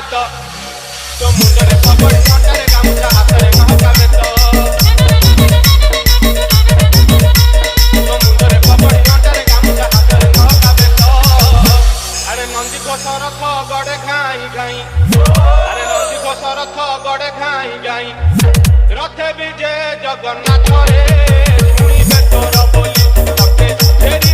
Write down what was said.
ବେତ ତୋ ମୁଣ୍ଡରେ ପବନ କଣ୍ଟାରେ ଗାମୁଛା ହାତରେ ମହକା ବେତ ତୋ ମୁଣ୍ଡରେ ପବନ କଣ୍ଟାରେ ଗାମୁଛା ହାତରେ ମହକା ବେତ ଆରେ ନନ୍ଦୀ ଘୋଷ ରଥ ଗଡେ ଘାଇଁ ଘାଇଁ ଆରେ ନନ୍ଦୀ ଘୋଷ ରଥ ଗଡେ ଘାଇଁ ଘାଇଁ ରଥେ ବିଜେ ଜଗନ୍ନାଥ ରେ ଶୁଣିବେ ତୋର ବୋଲି ତତେ ଫେରି